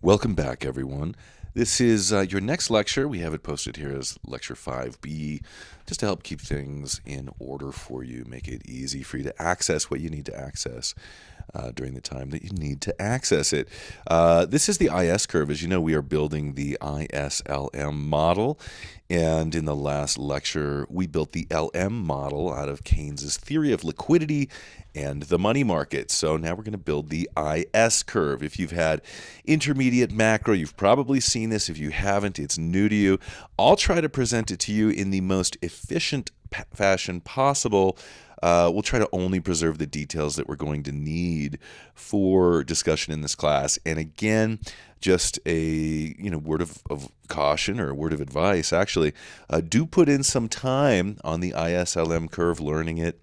Welcome back, everyone. This is your next lecture. We have it posted here as Lecture 5B, just to help keep things in order for you, make it easy for you to access what you need to access during the time that you need to access it. This is the IS curve. As you know, we are building the ISLM model. And in the last lecture, we built the LM model out of Keynes's theory of liquidity and the money market. So now we're going to build the IS curve. If you've had intermediate macro, you've probably seen this. If you haven't, it's new to you. I'll try to present it to you in the most efficient fashion possible. We'll try to only preserve the details that we're going to need for discussion in this class. And again, just a word of caution, or a word of advice, actually. Do put in some time on the ISLM curve learning it,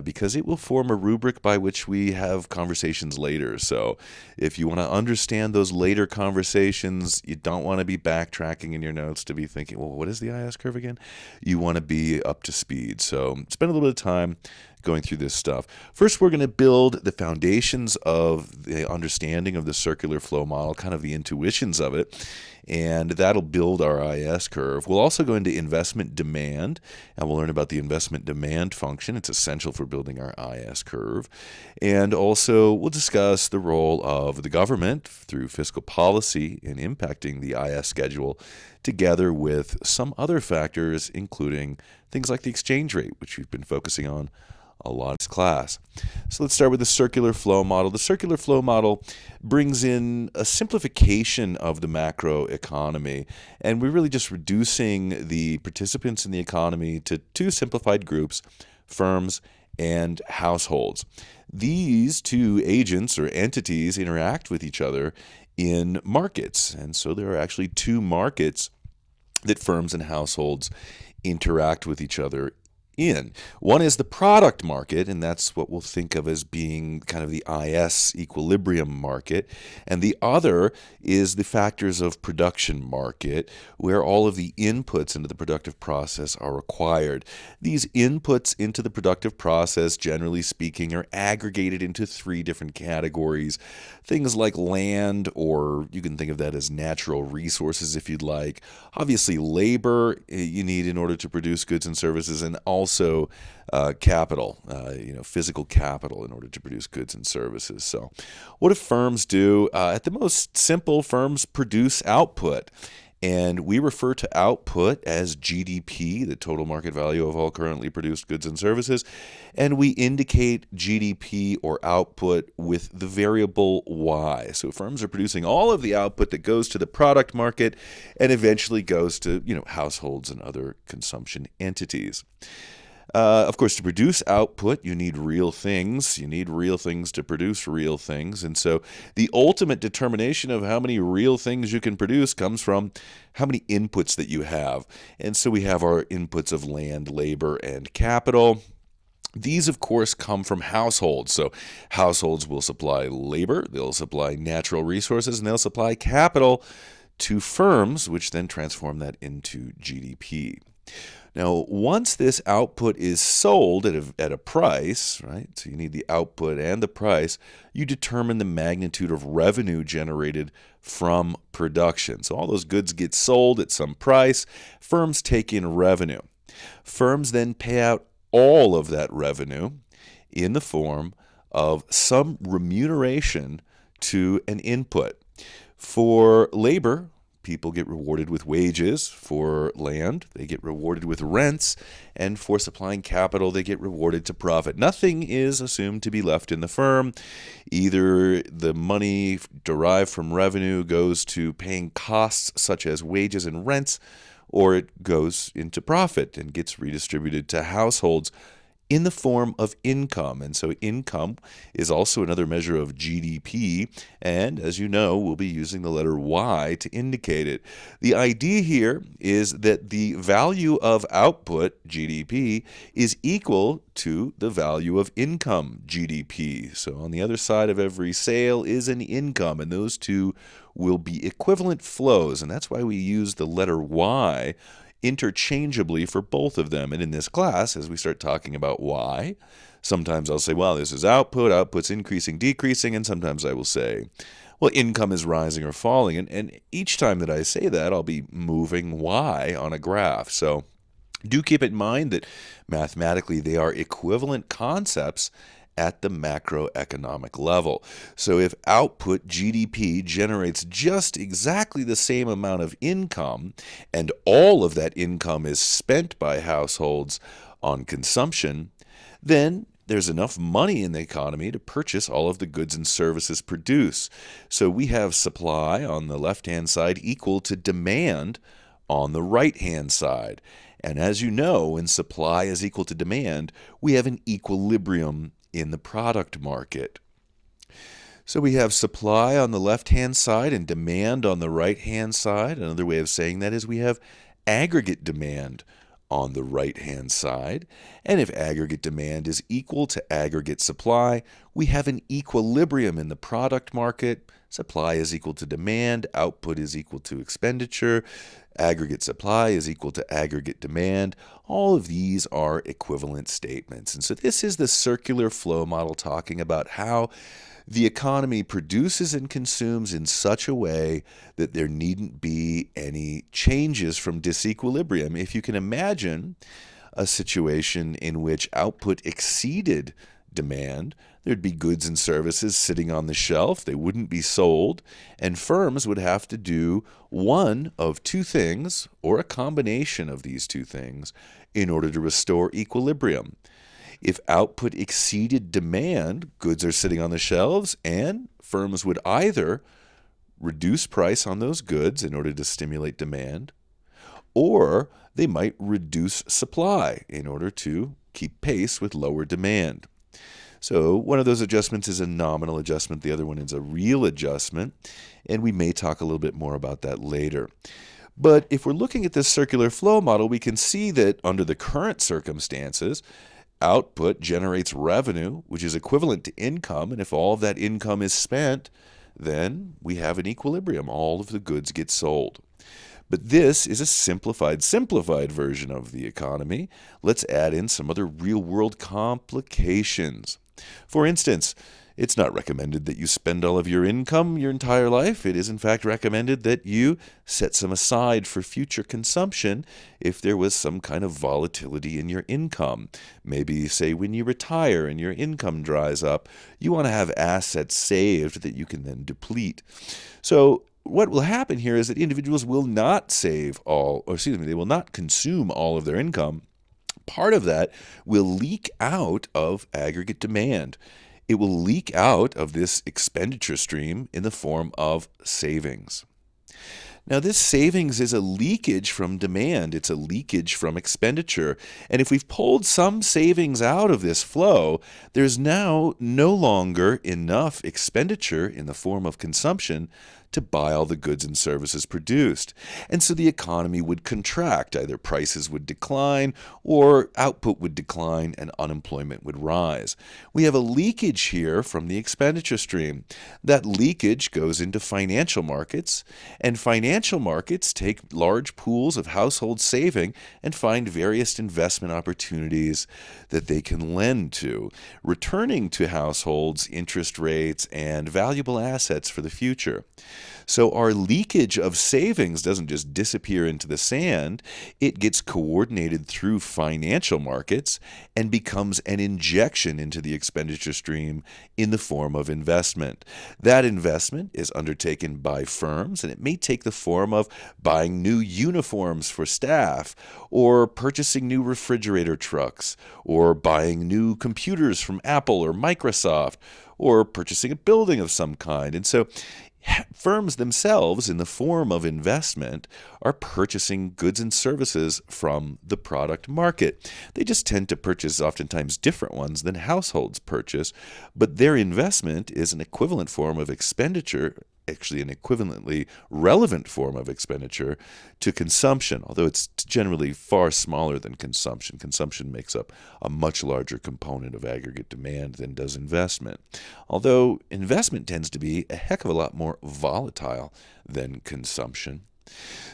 because it will form a rubric by which we have conversations later. So if you want to understand those later conversations, you don't want to be backtracking in your notes to be thinking, well, what is the IS curve again? You want to be up to speed. So spend a little bit of time going through this stuff. First, we're going to build the foundations of the understanding of the circular flow model, kind of the intuitions of it, and that'll build our IS curve. We'll also go into investment demand, and we'll learn about the investment demand function. It's essential for building our IS curve. And also, we'll discuss the role of the government through fiscal policy in impacting the IS schedule, together with some other factors, including things like the exchange rate, which we've been focusing on a lot in this class. So let's start with the circular flow model. The circular flow model brings in a simplification of the macro economy, and we're really just reducing the participants in the economy to two simplified groups: firms and households. These two agents or entities interact with each other in markets, and so there are actually two markets that firms and households interact with each other in. One is the product market, and that's what we'll think of as being kind of the IS equilibrium market. And the other is the factors of production market, where all of the inputs into the productive process are required. These inputs into the productive process, generally speaking, are aggregated into three different categories. Things like land, or you can think of that as natural resources if you'd like. Obviously, labor you need in order to produce goods and services, and also capital, physical capital in order to produce goods and services. So what do firms do? At the most simple, firms produce output. And we refer to output as GDP, the total market value of all currently produced goods and services. And we indicate GDP or output with the variable Y. So firms are producing all of the output that goes to the product market and eventually goes to, households and other consumption entities. Of course, to produce output, you need real things. You need real things to produce real things. And so the ultimate determination of how many real things you can produce comes from how many inputs that you have. And so we have our inputs of land, labor, and capital. These, of course, come from households. So households will supply labor, they'll supply natural resources, and they'll supply capital to firms, which then transform that into GDP. Now, once this output is sold at a price, right, so you need the output and the price, you determine the magnitude of revenue generated from production. So all those goods get sold at some price. Firms take in revenue. Firms then pay out all of that revenue in the form of some remuneration to an input. For labor, people get rewarded with wages. For land, they get rewarded with rents. And for supplying capital, they get rewarded to profit. Nothing is assumed to be left in the firm. Either the money derived from revenue goes to paying costs such as wages and rents, or it goes into profit and gets redistributed to households in the form of income. And so income is also another measure of GDP, and as you know, we'll be using the letter Y to indicate it. The idea here is that the value of output, GDP, is equal to the value of income, GDP. So on the other side of every sale is an income, and those two will be equivalent flows, and that's why we use the letter Y interchangeably for both of them. And in this class, as we start talking about Y, Sometimes I'll say, well, this is output, output's increasing, decreasing, and sometimes I will say, well, income is rising or falling. And each time that I say that, I'll be moving Y on a graph. So do keep in mind that mathematically they are equivalent concepts at the macroeconomic level. So if output GDP generates just exactly the same amount of income, and all of that income is spent by households on consumption, then there's enough money in the economy to purchase all of the goods and services produced. So we have supply on the left-hand side equal to demand on the right-hand side. And as you know, when supply is equal to demand, we have an equilibrium in the product market. So we have supply on the left-hand side and demand on the right-hand side. Another way of saying that is we have aggregate demand on the right-hand side. And if aggregate demand is equal to aggregate supply, we have an equilibrium in the product market. Supply is equal to demand, output is equal to expenditure, aggregate supply is equal to aggregate demand. All of these are equivalent statements. And so this is the circular flow model talking about how the economy produces and consumes in such a way that there needn't be any changes from disequilibrium. If you can imagine a situation in which output exceeded demand, there'd be goods and services sitting on the shelf, they wouldn't be sold, and firms would have to do one of two things, or a combination of these two things, in order to restore equilibrium. If output exceeded demand, goods are sitting on the shelves, and firms would either reduce price on those goods in order to stimulate demand, or they might reduce supply in order to keep pace with lower demand. So one of those adjustments is a nominal adjustment, the other one is a real adjustment, and we may talk a little bit more about that later. But if we're looking at this circular flow model, we can see that under the current circumstances, output generates revenue, which is equivalent to income, and if all of that income is spent, then we have an equilibrium. All of the goods get sold. But this is a simplified version of the economy. Let's add in some other real-world complications. For instance, it's not recommended that you spend all of your income your entire life. It is, in fact, recommended that you set some aside for future consumption if there was some kind of volatility in your income. Maybe, say, when you retire and your income dries up, you want to have assets saved that you can then deplete. So what will happen here is that individuals will not they will not consume all of their income. Part of that will leak out of aggregate demand. It will leak out of this expenditure stream in the form of savings. Now, this savings is a leakage from demand. It's a leakage from expenditure. And if we've pulled some savings out of this flow, there's now no longer enough expenditure in the form of consumption to buy all the goods and services produced. And so the economy would contract. Either prices would decline or output would decline and unemployment would rise. We have a leakage here from the expenditure stream. That leakage goes into financial markets, and financial markets take large pools of household saving and find various investment opportunities that they can lend to, returning to households interest rates and valuable assets for the future. So our leakage of savings doesn't just disappear into the sand, it gets coordinated through financial markets and becomes an injection into the expenditure stream in the form of investment. That investment is undertaken by firms, and it may take the form of buying new uniforms for staff, or purchasing new refrigerator trucks, or buying new computers from Apple or Microsoft, or purchasing a building of some kind. And so firms themselves, in the form of investment, are purchasing goods and services from the product market. They just tend to purchase oftentimes different ones than households purchase, but their investment is an equivalent form of expenditure, actually an equivalently relevant form of expenditure to consumption, although it's generally far smaller than consumption. Consumption makes up a much larger component of aggregate demand than does investment, although investment tends to be a heck of a lot more volatile than consumption.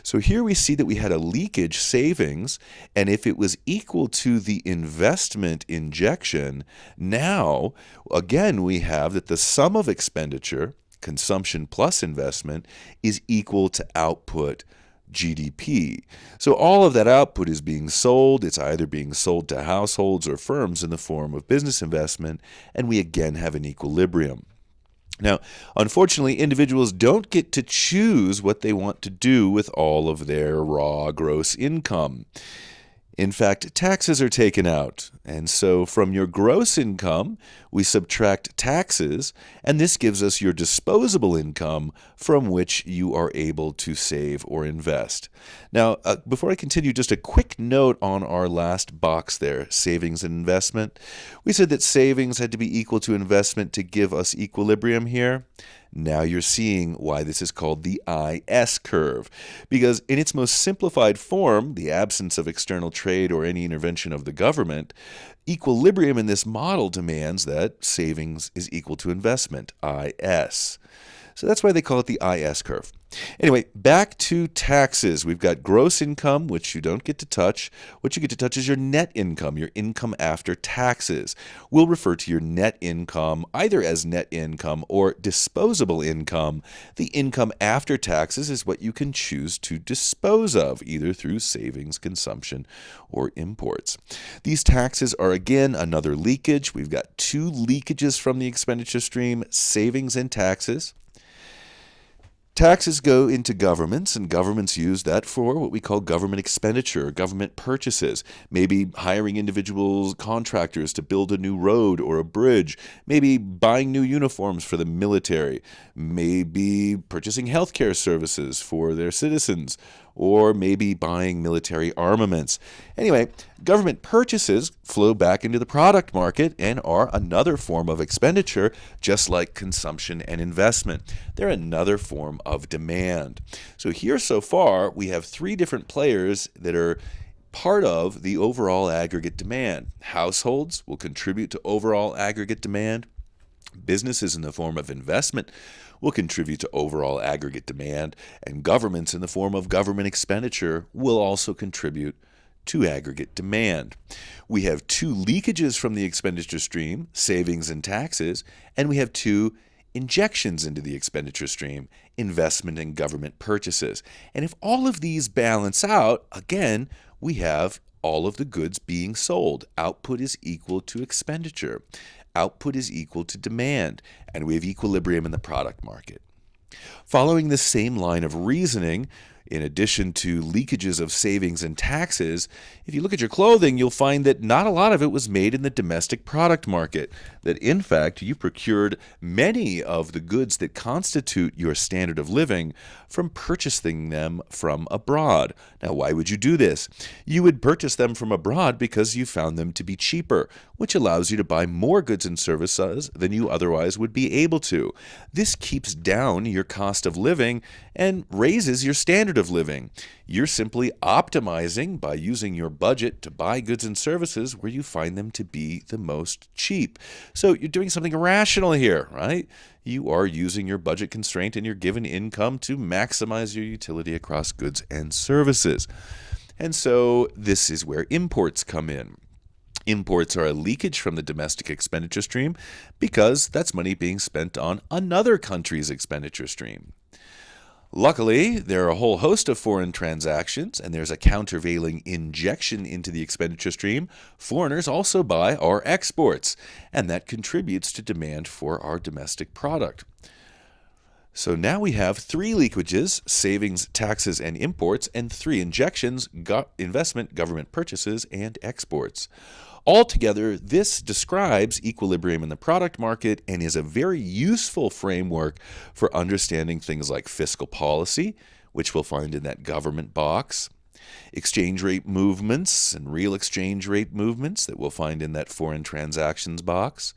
So here we see that we had a leakage savings, and if it was equal to the investment injection, now again we have that the sum of expenditure, consumption plus investment, is equal to output GDP. So all of that output is being sold. It's either being sold to households or firms in the form of business investment, and we again have an equilibrium. Now, unfortunately, individuals don't get to choose what they want to do with all of their raw gross income. In fact, taxes are taken out, and so from your gross income, we subtract taxes, and this gives us your disposable income from which you are able to save or invest. Now, before I continue, just a quick note on our last box there, savings and investment. We said that savings had to be equal to investment to give us equilibrium here. Now you're seeing why this is called the IS curve, because in its most simplified form, the absence of external trade or any intervention of the government, equilibrium in this model demands that savings is equal to investment, IS. So that's why they call it the IS curve. Anyway, back to taxes. We've got gross income, which you don't get to touch. What you get to touch is your net income, your income after taxes. We'll refer to your net income either as net income or disposable income. The income after taxes is what you can choose to dispose of, either through savings, consumption, or imports. These taxes are, again, another leakage. We've got two leakages from the expenditure stream, savings and taxes. Taxes go into governments, and governments use that for what we call government expenditure, government purchases, maybe hiring individuals, contractors to build a new road or a bridge, maybe buying new uniforms for the military, maybe purchasing healthcare services for their citizens, or maybe buying military armaments. Anyway, government purchases flow back into the product market and are another form of expenditure, just like consumption and investment. They're another form of demand. So here so far, we have three different players that are part of the overall aggregate demand. Households will contribute to overall aggregate demand. Businesses in the form of investment will contribute to overall aggregate demand, and governments in the form of government expenditure will also contribute to aggregate demand. We have two leakages from the expenditure stream, savings and taxes, and we have two injections into the expenditure stream, investment and government purchases. And if all of these balance out, again, we have all of the goods being sold. Output is equal to expenditure. Output is equal to demand, and we have equilibrium in the product market. Following the same line of reasoning, in addition to leakages of savings and taxes, if you look at your clothing, you'll find that not a lot of it was made in the domestic product market, that in fact you procured many of the goods that constitute your standard of living from purchasing them from abroad. Now, why would you do this? You would purchase them from abroad because you found them to be cheaper, which allows you to buy more goods and services than you otherwise would be able to. This keeps down your cost of living and raises your standard of living. You're simply optimizing by using your budget to buy goods and services where you find them to be the most cheap. So you're doing something rational here, right? You are using your budget constraint and your given income to maximize your utility across goods and services. And so this is where imports come in. Imports are a leakage from the domestic expenditure stream because that's money being spent on another country's expenditure stream. Luckily, there are a whole host of foreign transactions, and there's a countervailing injection into the expenditure stream. Foreigners also buy our exports, and that contributes to demand for our domestic product. So now we have three leakages, savings, taxes, and imports, and three injections, investment, government purchases, and exports. Altogether, this describes equilibrium in the product market and is a very useful framework for understanding things like fiscal policy, which we'll find in that government box, exchange rate movements and real exchange rate movements that we'll find in that foreign transactions box,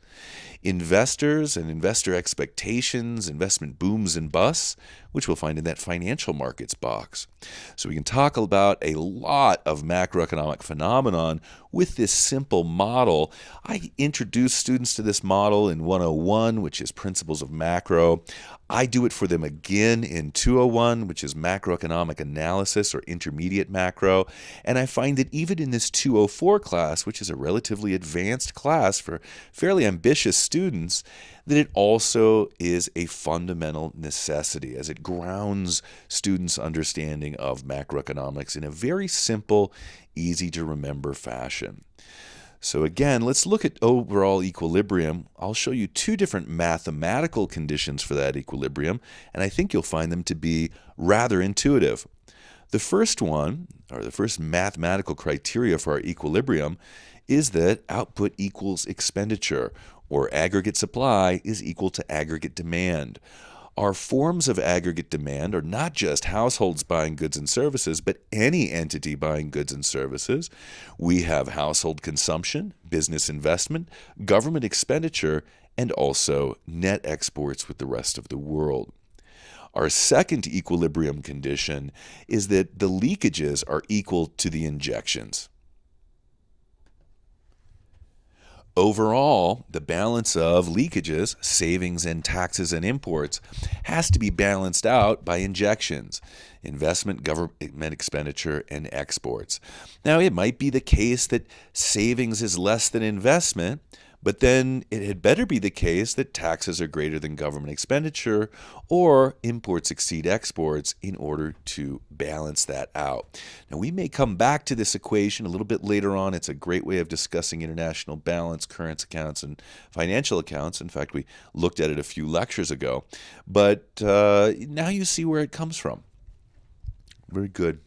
investors and investor expectations, investment booms and busts, which we'll find in that financial markets box. So we can talk about a lot of macroeconomic phenomenon with this simple model. I introduced students to this model in 101, which is Principles of Macro. I do it for them again in 201, which is Macroeconomic Analysis or Intermediate Macro. And I find that even in this 204 class, which is a relatively advanced class for fairly ambitious students, that it also is a fundamental necessity as it grounds students' understanding of macroeconomics in a very simple, easy to remember fashion. So again, let's look at overall equilibrium. I'll show you two different mathematical conditions for that equilibrium, and I think you'll find them to be rather intuitive. The first one, or the first mathematical criteria for our equilibrium, is that output equals expenditure, or aggregate supply is equal to aggregate demand. Our forms of aggregate demand are not just households buying goods and services, but any entity buying goods and services. We have household consumption, business investment, government expenditure, and also net exports with the rest of the world. Our second equilibrium condition is that the leakages are equal to the injections. Overall, the balance of leakages, savings and taxes and imports has to be balanced out by injections, investment, government expenditure, and exports. Now, it might be the case that savings is less than investment, but then it had better be the case that taxes are greater than government expenditure or imports exceed exports in order to balance that out. Now, we may come back to this equation a little bit later on. It's a great way of discussing international balance, current accounts, and financial accounts. In fact, we looked at it a few lectures ago. But now you see where it comes from. Very good.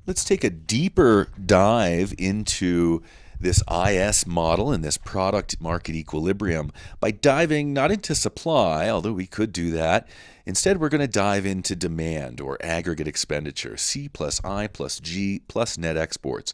Let's take a deeper dive into this IS model and this product market equilibrium by diving not into supply, although we could do that. Instead, we're going to dive into demand or aggregate expenditure, C plus I plus G plus net exports.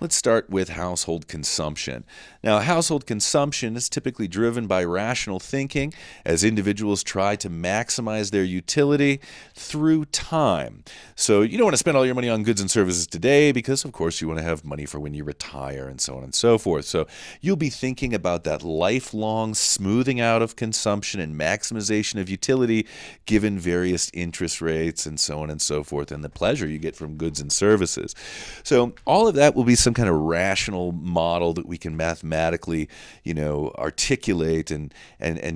Let's start with household consumption. Now, household consumption is typically driven by rational thinking as individuals try to maximize their utility through time. So you don't want to spend all your money on goods and services today because, of course, you want to have money for when you retire and so on and so forth. So you'll be thinking about that lifelong smoothing out of consumption and maximization of utility given various interest rates and so on and so forth and the pleasure you get from goods and services. So all of that will be some kind of rational model that we can mathematically, articulate and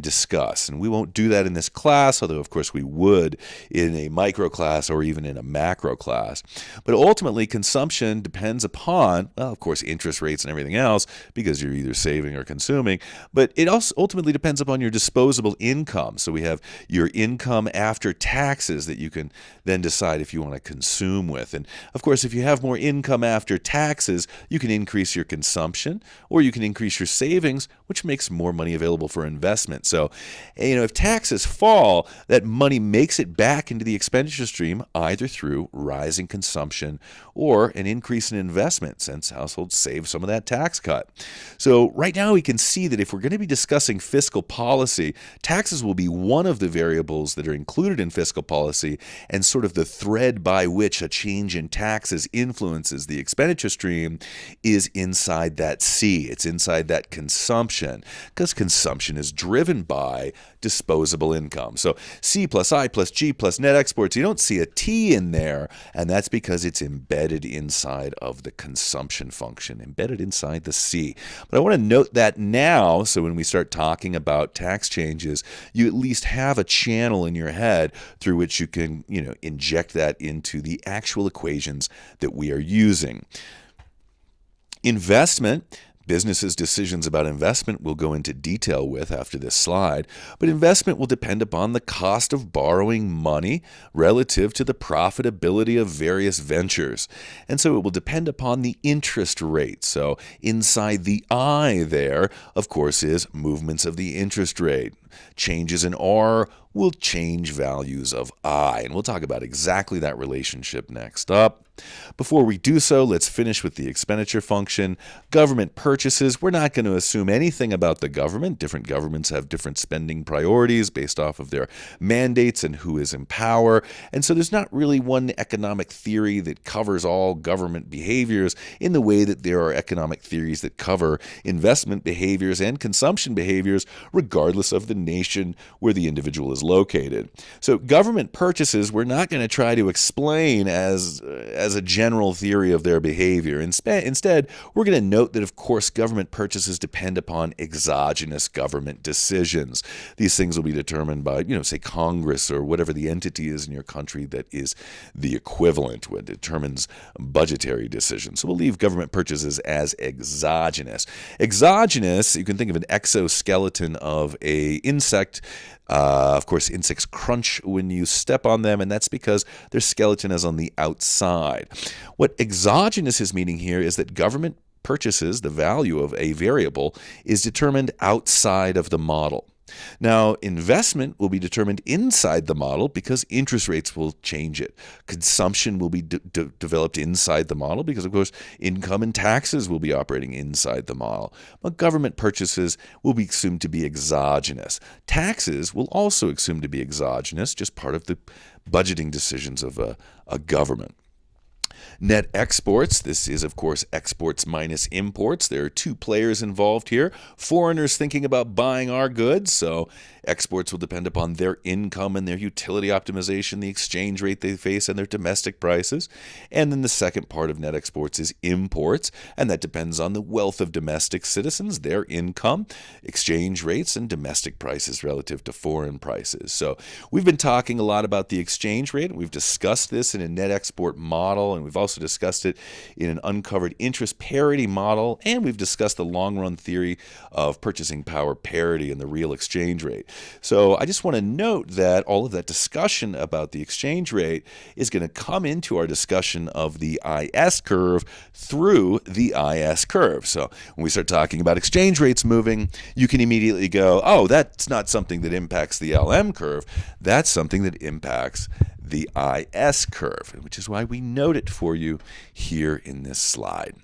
discuss. And we won't do that in this class, although of course we would in a micro class or even in a macro class. But ultimately, consumption depends upon, well, of course, interest rates and everything else because you're either saving or consuming. But it also ultimately depends upon your disposable income. So we have your income after taxes that you can then decide if you want to consume with. And of course, if you have more income after taxes, you can increase your consumption or you can increase your savings, which makes more money available for investment. So, if taxes fall, that money makes it back into the expenditure stream either through rising consumption or an increase in investment since households save some of that tax cut. So right now we can see that if we're going to be discussing fiscal policy, taxes will be one of the variables that are included in fiscal policy and sort of the thread by which a change in taxes influences the expenditure stream is inside that C. It's inside that consumption because consumption is driven by disposable income. So C plus I plus G plus net exports, you don't see a T in there, and that's because it's embedded inside of the consumption function, embedded inside the C. But I want to note that now, so when we start talking about tax changes, you at least have a channel in your head through which you can, inject that into the actual equations that we are using. Investment. Businesses' decisions about investment we'll go into detail with after this slide, but investment will depend upon the cost of borrowing money relative to the profitability of various ventures. And so it will depend upon the interest rate. So inside the I there, of course, is movements of the interest rate. Changes in R will change values of I. And we'll talk about exactly that relationship next up. Before we do so, let's finish with the expenditure function. Government purchases, we're not going to assume anything about the government. Different governments have different spending priorities based off of their mandates and who is in power. And so there's not really one economic theory that covers all government behaviors in the way that there are economic theories that cover investment behaviors and consumption behaviors regardless of the nation where the individual is located. So government purchases, we're not going to try to explain as a general theory of their behavior. Instead, we're going to note that, of course, government purchases depend upon exogenous government decisions. These things will be determined by, say Congress or whatever the entity is in your country that is the equivalent, what determines budgetary decisions. So we'll leave government purchases as exogenous. Exogenous, you can think of an exoskeleton of an insect. Of course, insects crunch when you step on them, and that's because their skeleton is on the outside. What exogenous is meaning here is that government purchases, the value of a variable, is determined outside of the model. Now, investment will be determined inside the model because interest rates will change it. Consumption will be developed inside the model because, of course, income and taxes will be operating inside the model. But government purchases will be assumed to be exogenous. Taxes will also assumed to be exogenous, just part of the budgeting decisions of a government. Net exports, this is, of course, exports minus imports. There are two players involved here. Foreigners thinking about buying our goods, so exports will depend upon their income and their utility optimization, the exchange rate they face, and their domestic prices. And then the second part of net exports is imports, and that depends on the wealth of domestic citizens, their income, exchange rates, and domestic prices relative to foreign prices. So we've been talking a lot about the exchange rate. We've discussed this in a net export model, and we've also discussed it in an uncovered interest parity model, and we've discussed the long-run theory of purchasing power parity and the real exchange rate. So I just want to note that all of that discussion about the exchange rate is going to come into our discussion of the IS curve through the IS curve. So when we start talking about exchange rates moving, you can immediately go, oh, that's not something that impacts the LM curve. That's something that impacts the IS curve, which is why we note it for you here in this slide.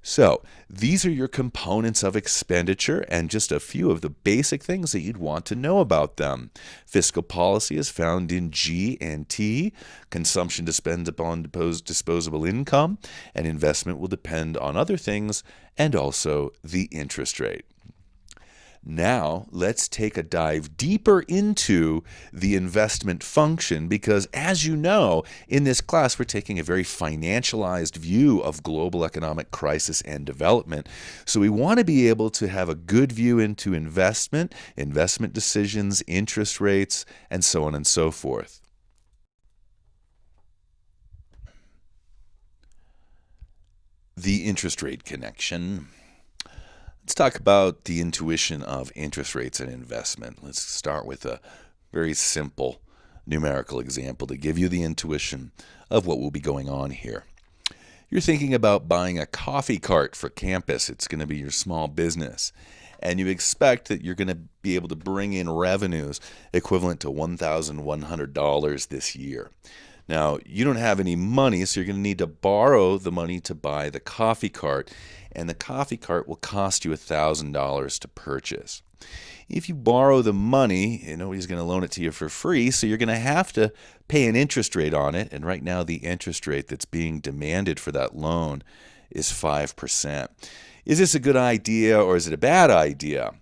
So these are your components of expenditure and just a few of the basic things that you'd want to know about them. Fiscal policy is found in G and T. Consumption depends upon disposable income, and investment will depend on other things and also the interest rate. Now, let's take a dive deeper into the investment function because, as you know, in this class, we're taking a very financialized view of global economic crisis and development. So we want to be able to have a good view into investment decisions, interest rates, and so on and so forth. The interest rate connection. Let's talk about the intuition of interest rates and investment. Let's start with a very simple numerical example to give you the intuition of what will be going on here. You're thinking about buying a coffee cart for campus. It's going to be your small business. And you expect that you're going to be able to bring in revenues equivalent to $1,100 this year. Now, you don't have any money, so you're going to need to borrow the money to buy the coffee cart, and the coffee cart will cost you $1,000 to purchase. If you borrow the money, nobody's going to loan it to you for free, so you're going to have to pay an interest rate on it, and right now the interest rate that's being demanded for that loan is 5%. Is this a good idea or is it a bad idea?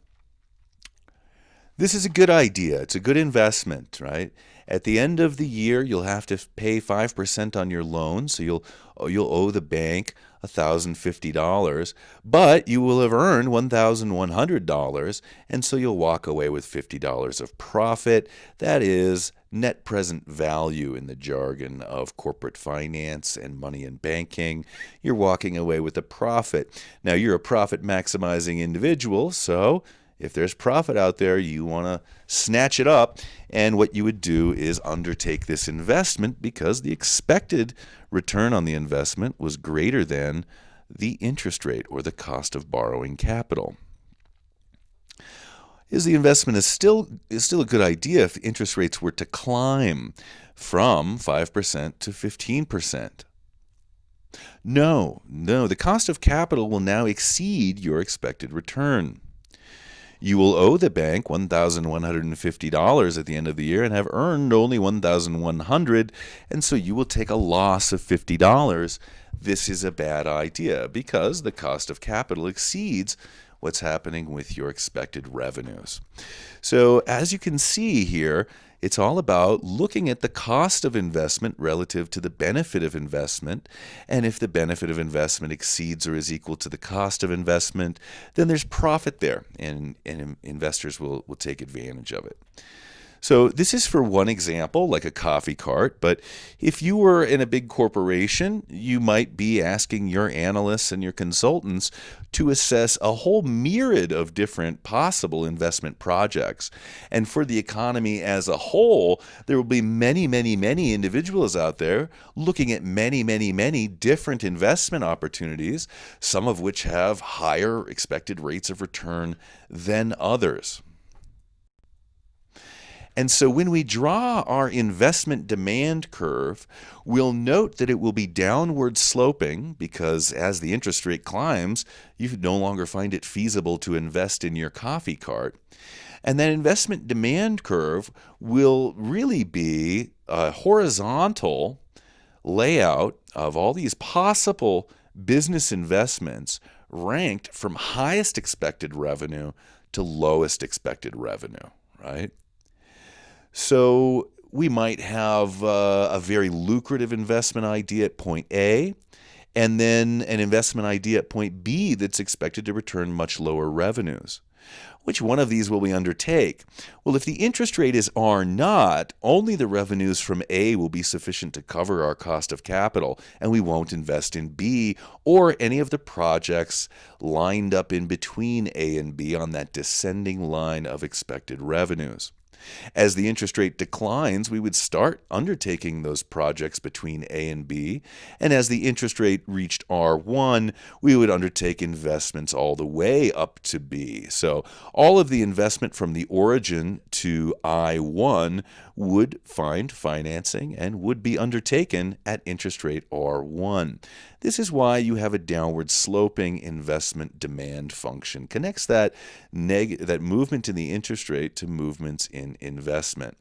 This is a good idea. It's a good investment, right? At the end of the year, you'll have to pay 5% on your loan, so you'll owe the bank $1,050, but you will have earned $1,100, and so you'll walk away with $50 of profit. That is net present value in the jargon of corporate finance and money and banking. You're walking away with a profit. Now, you're a profit-maximizing individual, so if there's profit out there, you want to snatch it up, and what you would do is undertake this investment because the expected return on the investment was greater than the interest rate or the cost of borrowing capital. is the investment is still a good idea if interest rates were to climb from 5% to 15%. No, the cost of capital will now exceed your expected return. You will owe the bank $1,150 at the end of the year and have earned only $1,100, and so you will take a loss of $50. This is a bad idea because the cost of capital exceeds what's happening with your expected revenues. So, as you can see here, it's all about looking at the cost of investment relative to the benefit of investment. And if the benefit of investment exceeds or is equal to the cost of investment, then there's profit there, and investors will take advantage of it. So this is for one example, like a coffee cart, but if you were in a big corporation, you might be asking your analysts and your consultants to assess a whole myriad of different possible investment projects. And for the economy as a whole, there will be many, many, many individuals out there looking at many, many, many different investment opportunities, some of which have higher expected rates of return than others. And so when we draw our investment demand curve, we'll note that it will be downward sloping because as the interest rate climbs, you no longer find it feasible to invest in your coffee cart. And that investment demand curve will really be a horizontal layout of all these possible business investments ranked from highest expected revenue to lowest expected revenue, right? So we might have a very lucrative investment idea at point A, and then an investment idea at point B that's expected to return much lower revenues. Which one of these will we undertake? Well, if the interest rate is R naught, only the revenues from A will be sufficient to cover our cost of capital, and we won't invest in B or any of the projects lined up in between A and B on that descending line of expected revenues. As the interest rate declines, we would start undertaking those projects between A and B, and as the interest rate reached R1, we would undertake investments all the way up to B. So all of the investment from the origin to I1 would find financing and would be undertaken at interest rate R1. This is why you have a downward sloping investment demand function. Connects that movement in the interest rate to movements in investment.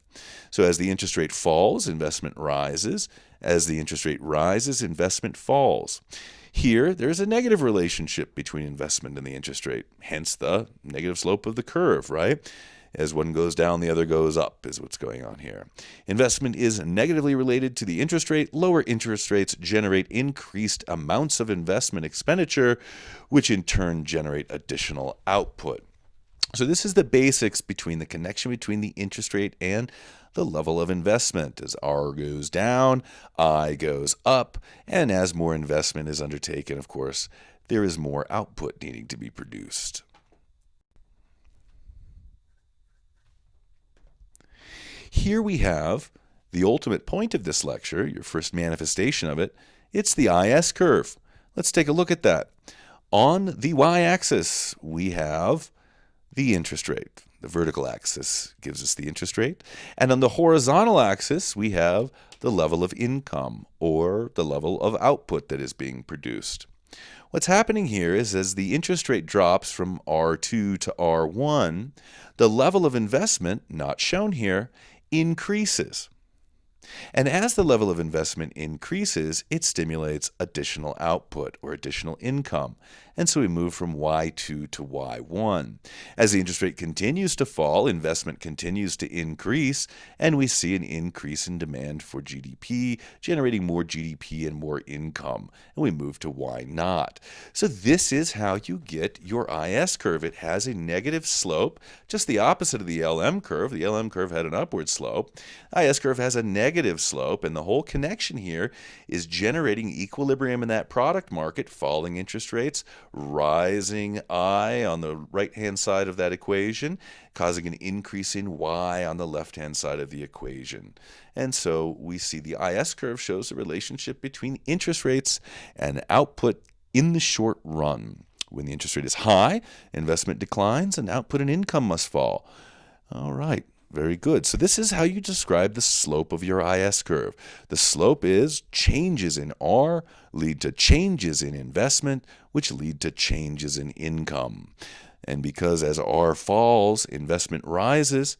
So as the interest rate falls, investment rises. As the interest rate rises, investment falls. Here, there's a negative relationship between investment and the interest rate, hence the negative slope of the curve, right? As one goes down, the other goes up, is what's going on here. Investment is negatively related to the interest rate. Lower interest rates generate increased amounts of investment expenditure, which in turn generate additional output. So this is the basics between the connection between the interest rate and the level of investment. As R goes down, I goes up, and as more investment is undertaken, of course, there is more output needing to be produced. Here we have the ultimate point of this lecture, your first manifestation of it. It's the IS curve. Let's take a look at that. On the y-axis, we have the interest rate. The vertical axis gives us the interest rate. And on the horizontal axis, we have the level of income or the level of output that is being produced. What's happening here is as the interest rate drops from R2 to R1, the level of investment, not shown here, increases. And as the level of investment increases, it stimulates additional output or additional income. And so we move from Y2 to Y1. As the interest rate continues to fall, investment continues to increase, and we see an increase in demand for GDP, generating more GDP and more income. And we move to Y0. So this is how you get your IS curve. It has a negative slope, just the opposite of the LM curve. The LM curve had an upward slope. IS curve has a negative slope, and the whole connection here is generating equilibrium in that product market, falling interest rates, rising I on the right-hand side of that equation, causing an increase in Y on the left-hand side of the equation. And so we see the IS curve shows the relationship between interest rates and output in the short run. When the interest rate is high, investment declines and output and income must fall. All right, very good. So this is how you describe the slope of your IS curve. The slope is changes in R lead to changes in investment, which lead to changes in income. And because as R falls, investment rises,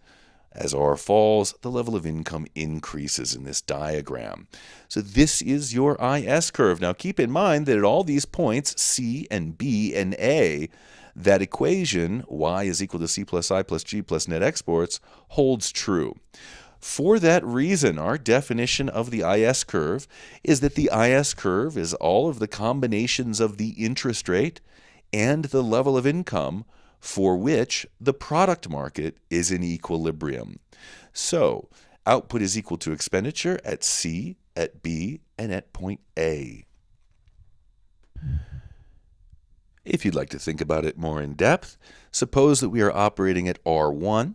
as R falls, the level of income increases in this diagram. So this is your IS curve. Now keep in mind that at all these points, C and B and A, that equation, y is equal to C plus I plus G plus net exports, holds true. For that reason, our definition of the IS curve is that the IS curve is all of the combinations of the interest rate and the level of income for which the product market is in equilibrium. So, output is equal to expenditure at C, at B, and at point A. If you'd like to think about it more in depth, suppose that we are operating at R1,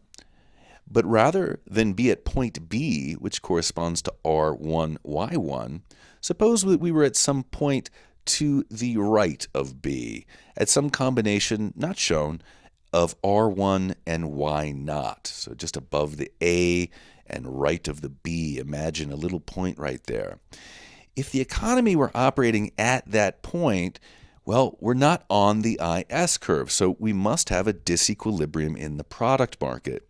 but rather than be at point B, which corresponds to R1, Y1, suppose that we were at some point to the right of B, at some combination not shown of R1 and Y0. So just above the A and right of the B, imagine a little point right there. If the economy were operating at that point, well, we're not on the IS curve, so we must have a disequilibrium in the product market.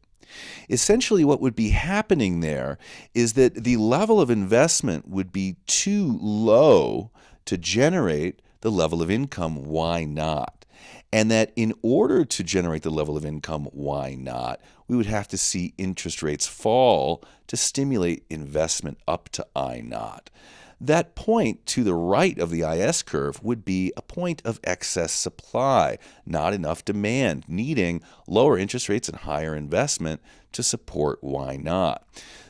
Essentially, what would be happening there is that the level of investment would be too low to generate the level of income Y0. And that in order to generate the level of income Y0, we would have to see interest rates fall to stimulate investment up to I0. That point to the right of the IS curve would be a point of excess supply, not enough demand, needing lower interest rates and higher investment to support Y0.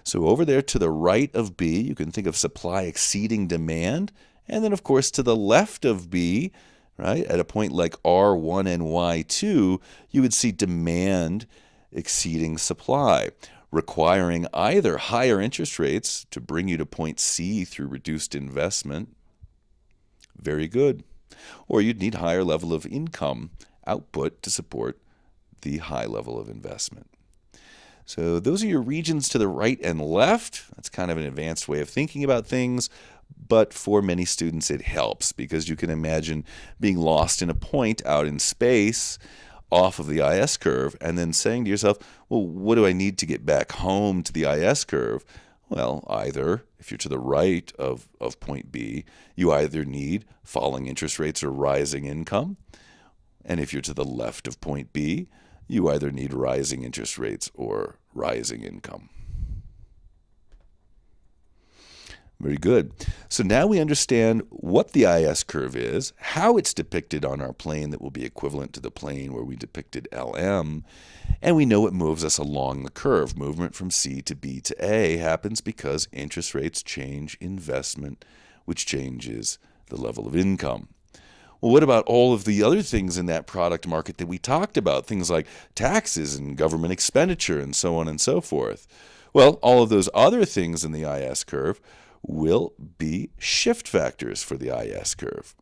So over there to the right of B, you can think of supply exceeding demand, and then of course to the left of B, right, at a point like R1 and Y2, you would see demand exceeding supply, requiring either higher interest rates to bring you to point C through reduced investment. Very good. Or you'd need higher level of income output to support the high level of investment. So those are your regions to the right and left. That's kind of an advanced way of thinking about things, but for many students it helps because you can imagine being lost in a point out in space off of the IS curve and then saying to yourself, well, what do I need to get back home to the IS curve? Well, either if you're to the right of point B, you either need falling interest rates or rising income. And if you're to the left of point B, you either need rising interest rates or rising income. Very good. So now we understand what the IS curve is, how it's depicted on our plane that will be equivalent to the plane where we depicted LM, and we know it moves us along the curve. Movement from C to B to A happens because interest rates change investment, which changes the level of income. Well, what about all of the other things in that product market that we talked about, things like taxes and government expenditure and so on and so forth? Well, all of those other things in the IS curve will be shift factors for the IS curve.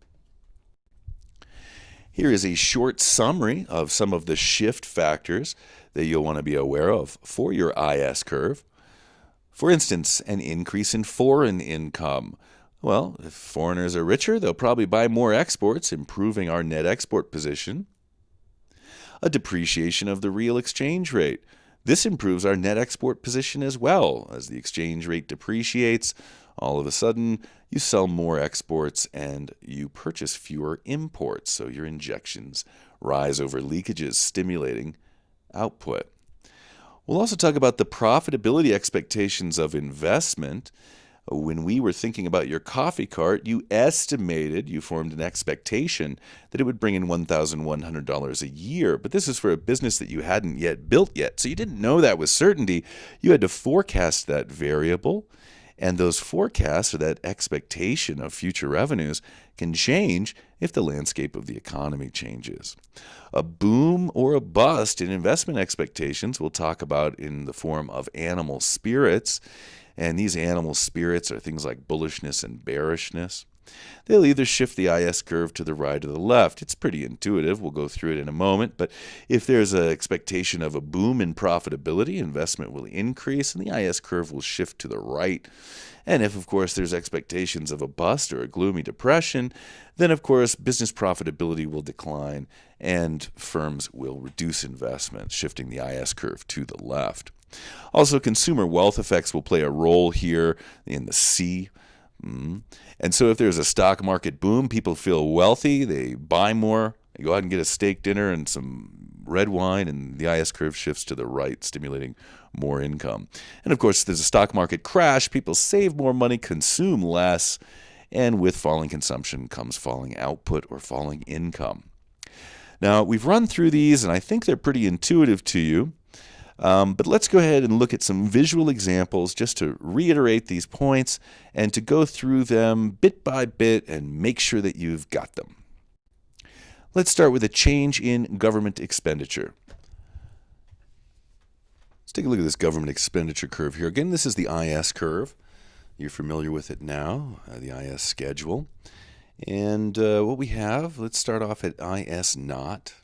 Here is a short summary of some of the shift factors that you'll want to be aware of for your IS curve. For instance, an increase in foreign income. Well, if foreigners are richer, they'll probably buy more exports, improving our net export position. A depreciation of the real exchange rate. This improves our net export position as well. As the exchange rate depreciates, all of a sudden you sell more exports and you purchase fewer imports, so your injections rise over leakages, stimulating output. We'll also talk about the profitability expectations of investment. When we were thinking about your coffee cart, you formed an expectation that it would bring in $1,100 a year. But this is for a business that you hadn't yet built yet. So you didn't know that with certainty. You had to forecast that variable. And those forecasts, or that expectation of future revenues, can change if the landscape of the economy changes. A boom or a bust in investment expectations we'll talk about in the form of animal spirits. And these animal spirits are things like bullishness and bearishness. They'll either shift the IS curve to the right or the left. It's pretty intuitive. We'll go through it in a moment. But if there's an expectation of a boom in profitability, investment will increase and the IS curve will shift to the right. And if, of course, there's expectations of a bust or a gloomy depression, then, of course, business profitability will decline and firms will reduce investment, shifting the IS curve to the left. Also, consumer wealth effects will play a role here in the C. And so if there's a stock market boom, people feel wealthy, they buy more, they go out and get a steak dinner and some red wine, and the IS curve shifts to the right, stimulating more income. And of course, if there's a stock market crash, people save more money, consume less, and with falling consumption comes falling output or falling income. Now, we've run through these, and I think they're pretty intuitive to you. But let's go ahead and look at some visual examples just to reiterate these points and to go through them bit by bit and make sure that you've got them. Let's start with a change in government expenditure. Let's take a look at this government expenditure curve here. Again, this is the IS curve. You're familiar with it now, the IS schedule. And what we have, let's start off at IS naught.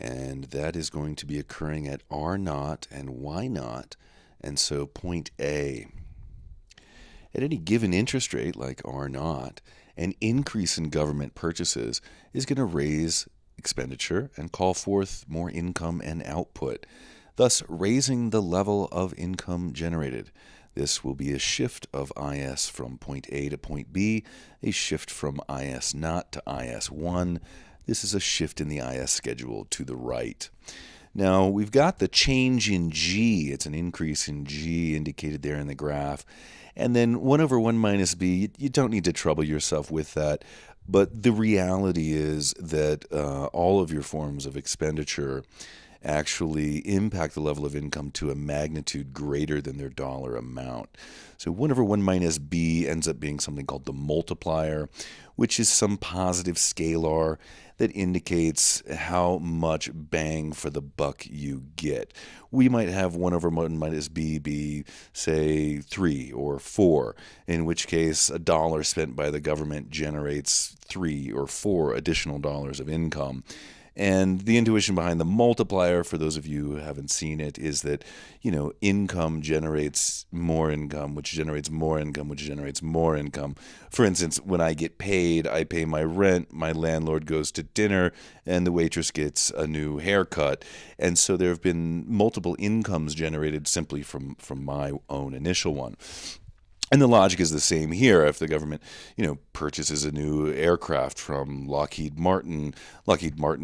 And that is going to be occurring at R naught and Y naught, and so point A. At any given interest rate, like R naught, an increase in government purchases is going to raise expenditure and call forth more income and output, thus raising the level of income generated. This will be a shift of IS from point A to point B, a shift from IS naught to IS1. This is a shift in the IS schedule to the right. Now, we've got the change in G. It's an increase in G indicated there in the graph. And then 1 over 1 minus B, you don't need to trouble yourself with that. But the reality is that all of your forms of expenditure actually impact the level of income to a magnitude greater than their dollar amount. So 1 over 1 minus B ends up being something called the multiplier, which is some positive scalar that indicates how much bang for the buck you get. We might have 1 over 1 minus B be, say, 3 or 4, in which case a dollar spent by the government generates 3 or 4 additional dollars of income. And the intuition behind the multiplier, for those of you who haven't seen it, is that, income generates more income, which generates more income, which generates more income. For instance, when I get paid, I pay my rent, my landlord goes to dinner, and the waitress gets a new haircut. And so there have been multiple incomes generated simply from my own initial one. And the logic is the same here. If the government, purchases a new aircraft from Lockheed Martin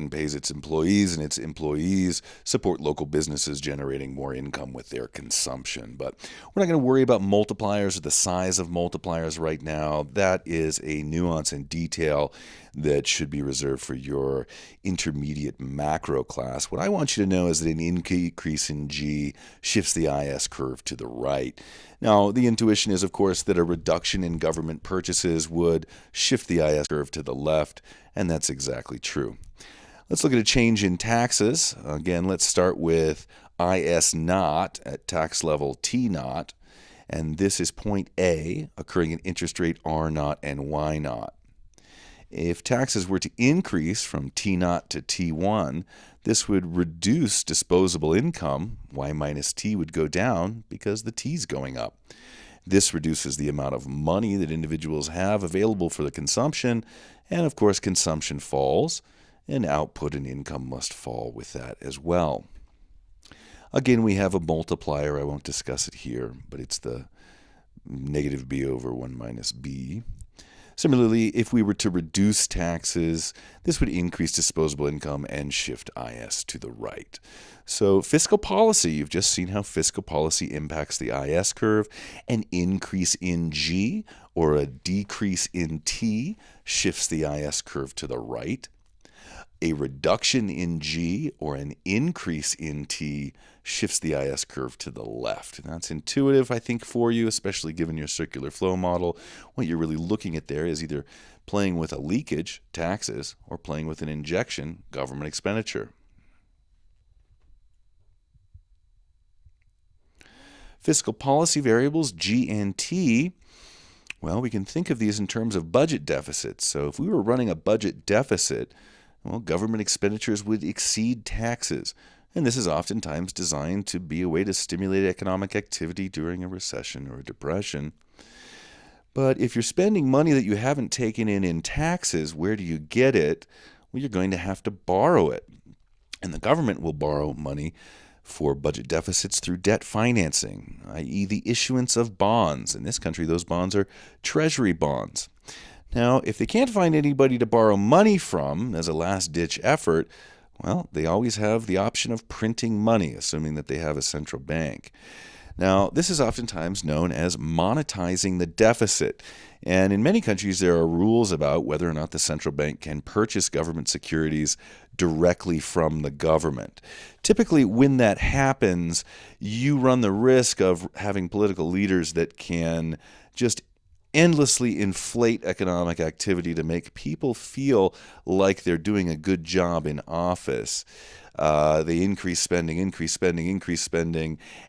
pays its employees, and its employees support local businesses generating more income with their consumption. But we're not going to worry about multipliers or the size of multipliers right now. That is a nuance and detail that should be reserved for your intermediate macro class. What I want you to know is that an increase in G shifts the IS curve to the right. Now, the intuition is, of course, that a reduction in government purchases would shift the IS curve to the left, and that's exactly true. Let's look at a change in taxes. Again, let's start with IS naught at tax level T naught, and this is point A, occurring at interest rate R naught and Y naught. If taxes were to increase from T naught to T1, this would reduce disposable income. Y minus T would go down because the T is going up. This reduces the amount of money that individuals have available for the consumption, and of course consumption falls, and output and income must fall with that as well. Again, we have a multiplier. I won't discuss it here, but it's the negative B over 1 minus B. Similarly, if we were to reduce taxes, this would increase disposable income and shift IS to the right. So fiscal policy, you've just seen how fiscal policy impacts the IS curve. An increase in G or a decrease in T shifts the IS curve to the right. A reduction in G or an increase in T shifts the IS curve to the left. And that's intuitive, I think, for you, especially given your circular flow model. What you're really looking at there is either playing with a leakage, taxes, or playing with an injection, government expenditure. Fiscal policy variables, G and T, Well, we can think of these in terms of budget deficits. So if we were running a budget deficit, well, government expenditures would exceed taxes. And this is oftentimes designed to be a way to stimulate economic activity during a recession or a depression. But if you're spending money that you haven't taken in taxes, where do you get it? Well, you're going to have to borrow it. And the government will borrow money for budget deficits through debt financing, i.e., the issuance of bonds. In this country, those bonds are treasury bonds. Now, if they can't find anybody to borrow money from as a last-ditch effort, well, they always have the option of printing money, assuming that they have a central bank. Now, this is oftentimes known as monetizing the deficit. And in many countries, there are rules about whether or not the central bank can purchase government securities directly from the government. Typically, when that happens, you run the risk of having political leaders that can just endlessly inflate economic activity to make people feel like they're doing a good job in office. They increase spending,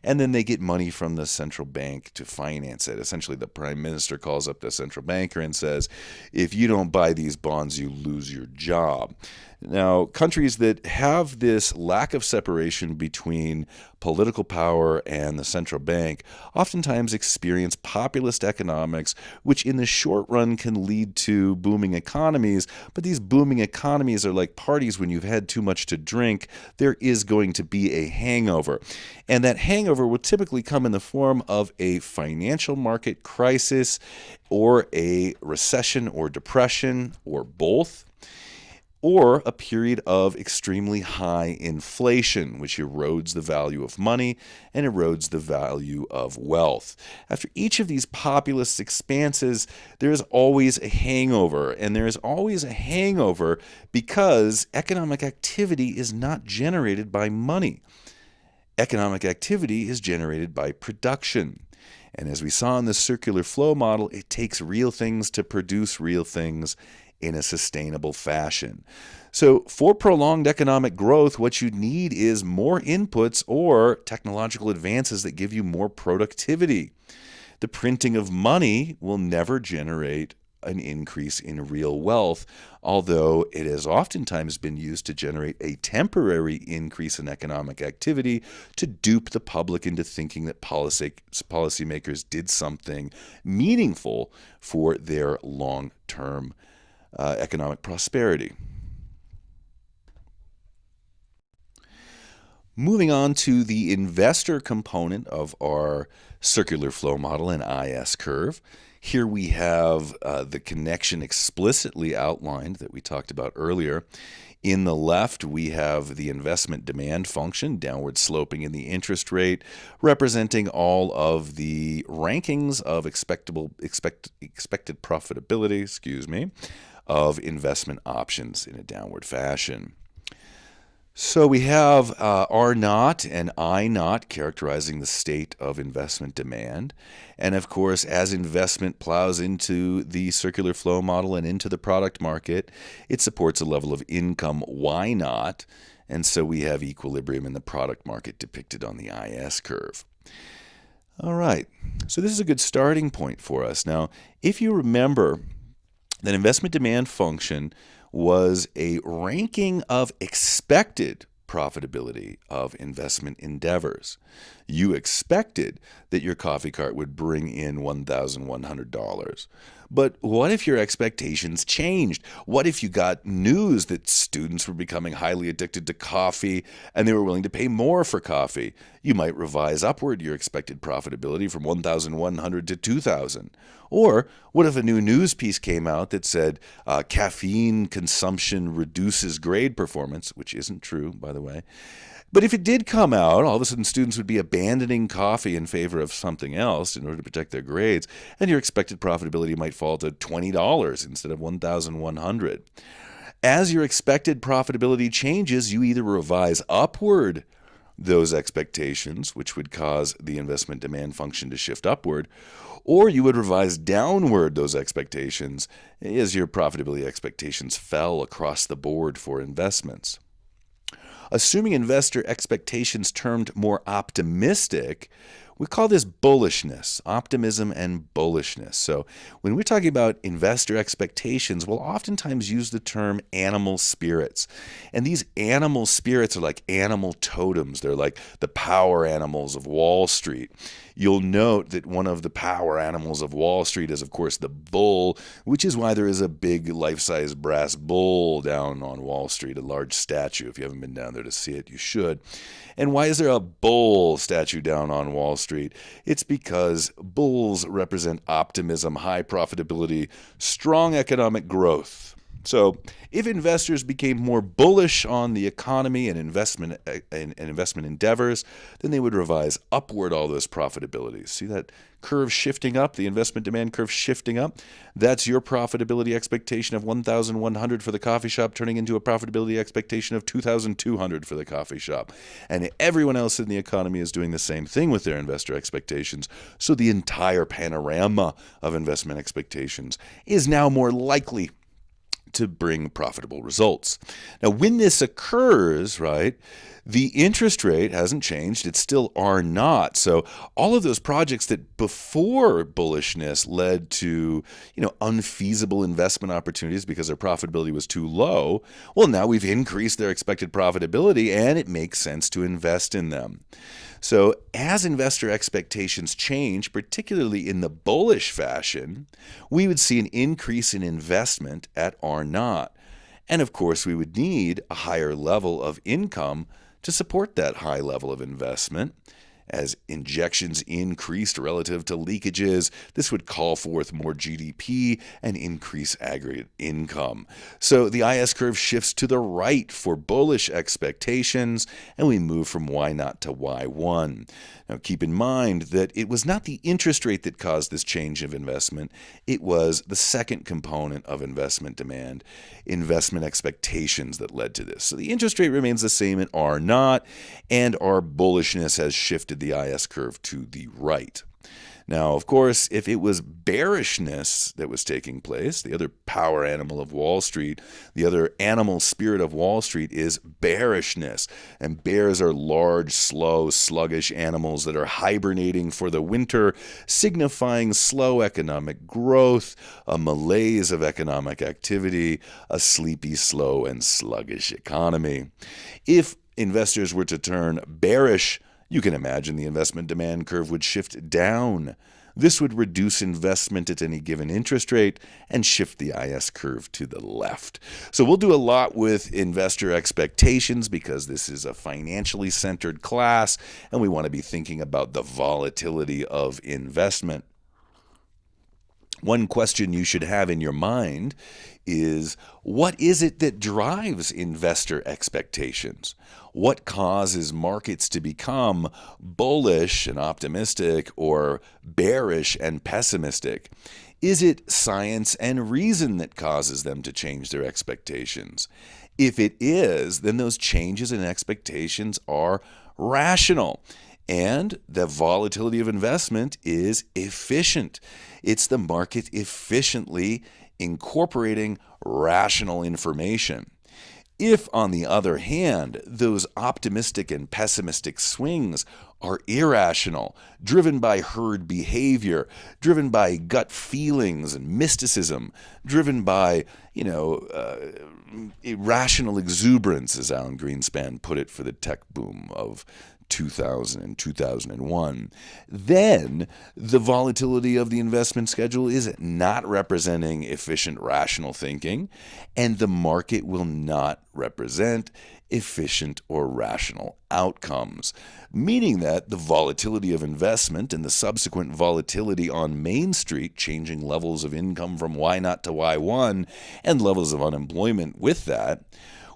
and then they get money from the central bank to finance it. Essentially, the prime minister calls up the central banker and says, if you don't buy these bonds, you lose your job. Now, countries that have this lack of separation between political power and the central bank oftentimes experience populist economics, which in the short run can lead to booming economies. But these booming economies are like parties when you've had too much to drink. There is going to be a hangover. And that hangover will typically come in the form of a financial market crisis or a recession or depression or both, or a period of extremely high inflation, which erodes the value of money and erodes the value of wealth. After each of these populist expanses, there is always a hangover, and there is always a hangover because economic activity is not generated by money. Economic activity is generated by production. And as we saw in the circular flow model, it takes real things to produce real things in a sustainable fashion. So for prolonged economic growth, what you need is more inputs or technological advances that give you more productivity. The printing of money will never generate an increase in real wealth, although it has oftentimes been used to generate a temporary increase in economic activity to dupe the public into thinking that policymakers did something meaningful for their long-term economic prosperity. Moving on to the investor component of our circular flow model and IS curve. Here we have the connection explicitly outlined that we talked about earlier. In the left, we have the investment demand function, downward sloping in the interest rate, representing all of the rankings of expected profitability, of investment options in a downward fashion. So we have R naught and I naught characterizing the state of investment demand. And of course, as investment plows into the circular flow model and into the product market, it supports a level of income Y naught. And so we have equilibrium in the product market depicted on the IS curve. All right, so this is a good starting point for us. Now, if you remember, that investment demand function was a ranking of expected profitability of investment endeavors. You expected that your coffee cart would bring in $1,100. But what if your expectations changed? What if you got news that students were becoming highly addicted to coffee and they were willing to pay more for coffee? You might revise upward your expected profitability from $1,100 to $2,000. Or what if a new news piece came out that said caffeine consumption reduces grade performance, which isn't true, by the way. But if it did come out, all of a sudden students would be abandoning coffee in favor of something else in order to protect their grades, and your expected profitability might fall to $20 instead of $1,100. As your expected profitability changes, you either revise upward those expectations, which would cause the investment demand function to shift upward, or you would revise downward those expectations as your profitability expectations fell across the board for investments. Assuming investor expectations turned more optimistic, We call this bullishness, optimism and bullishness. So when we're talking about investor expectations, we'll oftentimes use the term animal spirits. And these animal spirits are like animal totems. They're like the power animals of Wall Street. You'll note that one of the power animals of Wall Street is, of course, the bull, which is why there is a big life-size brass bull down on Wall Street, a large statue. If you haven't been down there to see it, you should. And why is there a bull statue down on Wall Street? It's because bulls represent optimism, high profitability, strong economic growth. So if investors became more bullish on the economy and investment endeavors, then they would revise upward all those profitabilities. See that curve shifting up, the investment demand curve shifting up? That's your profitability expectation of 1,100 for the coffee shop turning into a profitability expectation of 2,200 for the coffee shop. And everyone else in the economy is doing the same thing with their investor expectations. So the entire panorama of investment expectations is now more likely to bring profitable results. Now, when this occurs, right, the interest rate hasn't changed. It's still R0. So all of those projects that before bullishness led to, unfeasible investment opportunities because their profitability was too low, well, now we've increased their expected profitability and it makes sense to invest in them. So as investor expectations change, particularly in the bullish fashion, we would see an increase in investment at R0. And of course, we would need a higher level of income to support that high level of investment. As injections increased relative to leakages, this would call forth more GDP and increase aggregate income. So the IS curve shifts to the right for bullish expectations, and we move from Y0 to Y1. Now keep in mind that it was not the interest rate that caused this change of investment. It was the second component of investment demand, investment expectations, that led to this. So the interest rate remains the same at R0, and our bullishness has shifted the IS curve to the right. Now, of course, if it was bearishness that was taking place, the other power animal of Wall Street, the other animal spirit of Wall Street is bearishness. And bears are large, slow, sluggish animals that are hibernating for the winter, signifying slow economic growth, a malaise of economic activity, a sleepy, slow, and sluggish economy. If investors were to turn bearish, you can imagine the investment demand curve would shift down. This would reduce investment at any given interest rate and shift the IS curve to the left. So we'll do a lot with investor expectations because this is a financially centered class and we want to be thinking about the volatility of investment. One question you should have in your mind is, what is it that drives investor expectations? What causes markets to become bullish and optimistic or bearish and pessimistic? Is it science and reason that causes them to change their expectations? If it is, then those changes in expectations are rational. And the volatility of investment is efficient. It's the market efficiently incorporating rational information. If, on the other hand, those optimistic and pessimistic swings are irrational, driven by herd behavior, driven by gut feelings and mysticism, driven by, irrational exuberance, as Alan Greenspan put it for the tech boom of 2000 and 2001, then the volatility of the investment schedule is not representing efficient rational thinking, and the market will not represent efficient or rational outcomes, meaning that the volatility of investment and the subsequent volatility on Main Street, changing levels of income from Y0 to Y1 and levels of unemployment with that,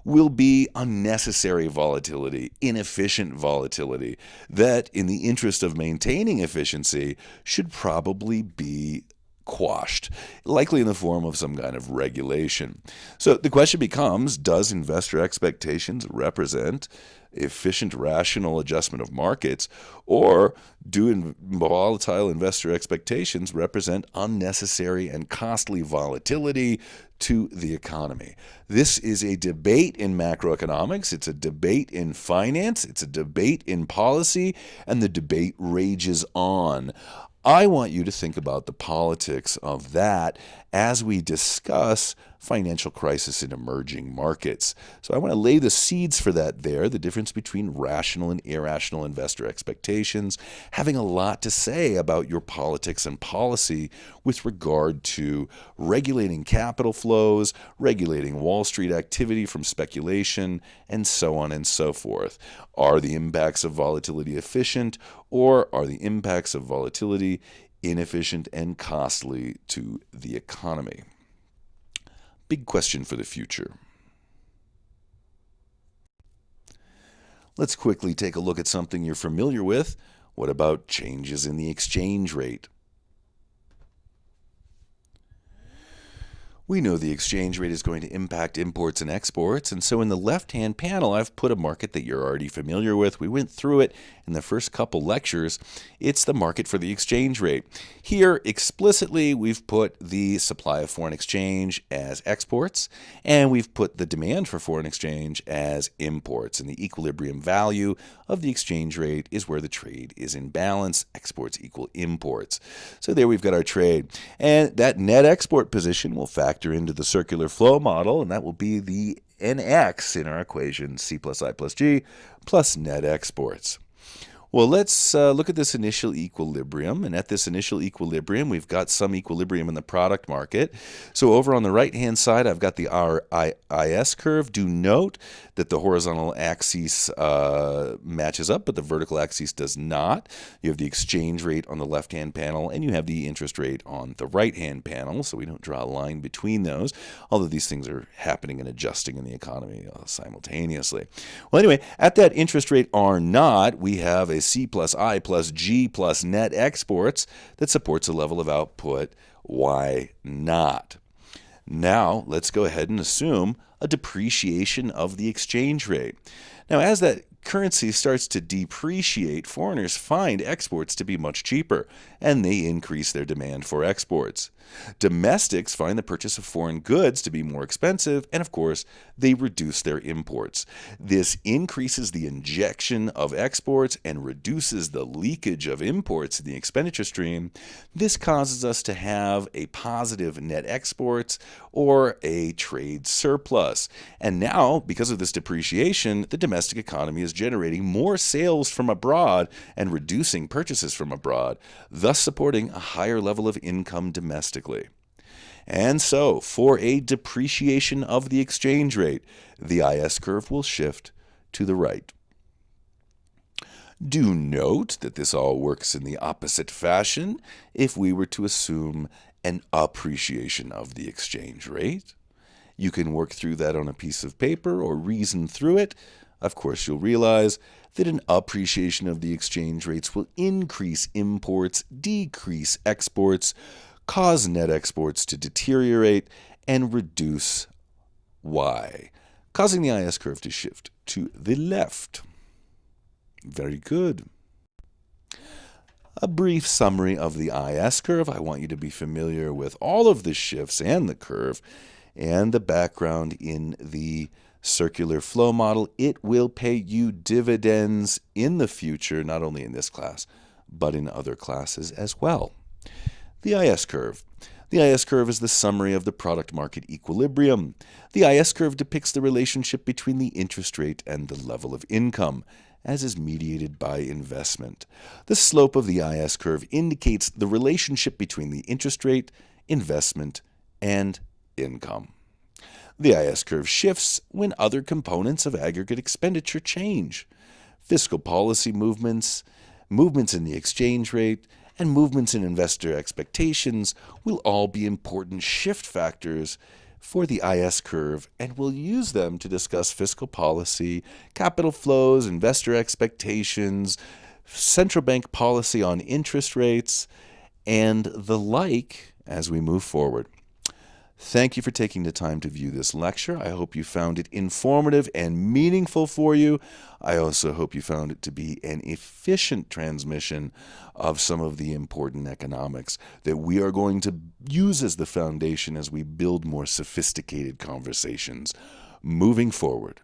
will be unnecessary volatility, inefficient volatility, that in the interest of maintaining efficiency should probably be quashed, likely in the form of some kind of regulation. So the question becomes, does investor expectations represent efficient, rational adjustment of markets, or do volatile investor expectations represent unnecessary and costly volatility to the economy? This is a debate in macroeconomics, it's a debate in finance, it's a debate in policy, and the debate rages on. I want you to think about the politics of that as we discuss financial crisis in emerging markets. So I want to lay the seeds for that there, the difference between rational and irrational investor expectations, having a lot to say about your politics and policy with regard to regulating capital flows, regulating Wall Street activity from speculation, and so on and so forth. Are the impacts of volatility efficient, or are the impacts of volatility inefficient and costly to the economy? Big question for the future. Let's quickly take a look at something you're familiar with. What about changes in the exchange rate? We know the exchange rate is going to impact imports and exports, and so in the left-hand panel, I've put a market that you're already familiar with. We went through it in the first couple lectures. It's the market for the exchange rate. Here, explicitly, we've put the supply of foreign exchange as exports, and we've put the demand for foreign exchange as imports, and the equilibrium value of the exchange rate is where the trade is in balance. Exports equal imports. So there we've got our trade, and that net export position will factor into the circular flow model, and that will be the NX in our equation, C+I+G plus net exports. Well, let's look at this initial equilibrium, and at this initial equilibrium, we've got some equilibrium in the product market. So over on the right-hand side, I've got the RIS curve. Do note that the horizontal axis matches up, but the vertical axis does not. You have the exchange rate on the left-hand panel, and you have the interest rate on the right-hand panel, so we don't draw a line between those, although these things are happening and adjusting in the economy simultaneously. Well, anyway, at that interest rate R0, we have a C+I+G+ net exports that supports a level of output Y0. Now, let's go ahead and assume a depreciation of the exchange rate. Now, as that currency starts to depreciate, foreigners find exports to be much cheaper, and they increase their demand for exports. Domestics find the purchase of foreign goods to be more expensive, and of course, they reduce their imports. This increases the injection of exports and reduces the leakage of imports in the expenditure stream. This causes us to have a positive net exports or a trade surplus. And now, because of this depreciation, the domestic economy is generating more sales from abroad and reducing purchases from abroad, thus supporting a higher level of income domestically. And so, for a depreciation of the exchange rate, the IS curve will shift to the right. Do note that this all works in the opposite fashion if we were to assume an appreciation of the exchange rate. You can work through that on a piece of paper or reason through it. Of course, you'll realize that an appreciation of the exchange rates will increase imports, decrease exports, cause net exports to deteriorate, and reduce Y, causing the IS curve to shift to the left. Very good. A brief summary of the IS curve. I want you to be familiar with all of the shifts and the curve and the background in the circular flow model. It will pay you dividends in the future, not only in this class, but in other classes as well. The IS curve. The IS curve is the summary of the product market equilibrium. The IS curve depicts the relationship between the interest rate and the level of income, as is mediated by investment. The slope of the IS curve indicates the relationship between the interest rate, investment, and income. The IS curve shifts when other components of aggregate expenditure change. Fiscal policy movements, movements in the exchange rate, and movements in investor expectations will all be important shift factors for the IS curve, and we'll use them to discuss fiscal policy, capital flows, investor expectations, central bank policy on interest rates, and the like as we move forward. Thank you for taking the time to view this lecture. I hope you found it informative and meaningful for you. I also hope you found it to be an efficient transmission of some of the important economics that we are going to use as the foundation as we build more sophisticated conversations moving forward.